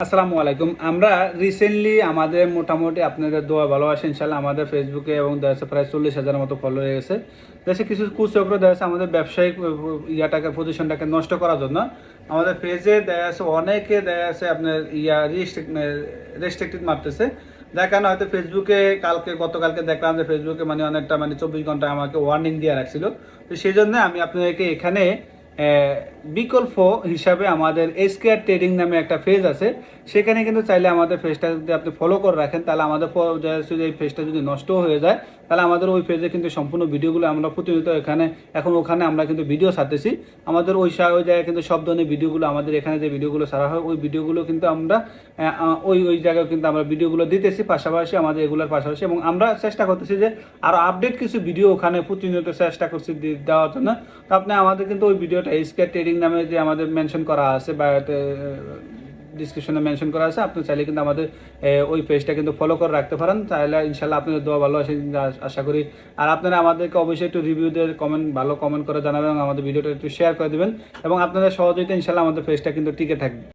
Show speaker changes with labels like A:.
A: আসসালামু আলাইকুম। আমরা রিসেন্টলি আমাদের মোটামুটি আপনাদের দোয়া ভালোবাসা ইনশাল্লাহ আমাদের ফেসবুকে এবং দেখা প্রায় 40,000-এর মতো ফলো হয়ে গেছে। দেশে কিছু কুচক্র দেখা যাচ্ছে আমাদের ব্যবসায়িক ইয়াটাকে পজিশনটাকে নষ্ট করার জন্য আমাদের পেজে দেখা যাচ্ছে অনেকে দেখা যাচ্ছে আপনার রেস্ট্রিক্টেড মারতেছে। যার কারণে হয়তো ফেসবুকে গতকালকে দেখলাম যে ফেসবুকে মানে অনেকটা মানে 24 ঘন্টা আমাকে ওয়ার্নিং দিয়ে রাখছিল। তো সেই জন্য আমি আপনাদেরকে এখানে বিকল্প হিসাবে আমাদের এসকেআর ট্রেডিং নামে একটা পেজ আছে। সেখানে কিন্তু চাইলে আমাদের পেজটা যদি আপনি ফলো করে রাখেন তাহলে আমাদের যদি এই পেজটা যদি নষ্ট হয়ে যায় তাহলে আমাদের ওই পেজে কিন্তু সম্পূর্ণ ভিডিওগুলো আমরা প্রতিনিয়ত ওখানে আমরা কিন্তু ভিডিও ছাড়তেছি। আমাদের ওই জায়গায় কিন্তু সব ধরনের ভিডিওগুলো আমাদের এখানে যে ভিডিওগুলো ছাড়া হয় ওই ভিডিওগুলো কিন্তু আমরা ওই জায়গায় কিন্তু আমরা ভিডিওগুলো দিতেছি পাশাপাশি আমাদের এগুলোর পাশাপাশি, এবং আমরা চেষ্টা করতেছি যে আরও আপডেট কিছু ভিডিও ওখানে প্রতিনিয়ত চেষ্টা করছি দেওয়ার জন্য। তো আপনি আমাদের কিন্তু ওই ভিডিওটা এসকেআর ট্রেডিং নামে যে আমাদের মেনশন করা আছে বা ডিসক্রিপশনে মেনশন করা আছে, আপনি চাইলে কিন্তু আমাদের ওই পেজটা কিন্তু ফলো করে রাখতে পারেন। তাহলে ইনশাল্লাহ আপনাদের দোয়া ভালো আছে আশা করি। আর আপনারা আমাদেরকে অবশ্যই একটু রিভিউদের ভালো কমেন্ট করে জানাবেন এবং আমাদের ভিডিওটা একটু শেয়ার করে দেবেন, এবং আপনাদের সহযোগিতা ইনশাল্লাহ আমাদের পেজটা কিন্তু টিকে থাকবে।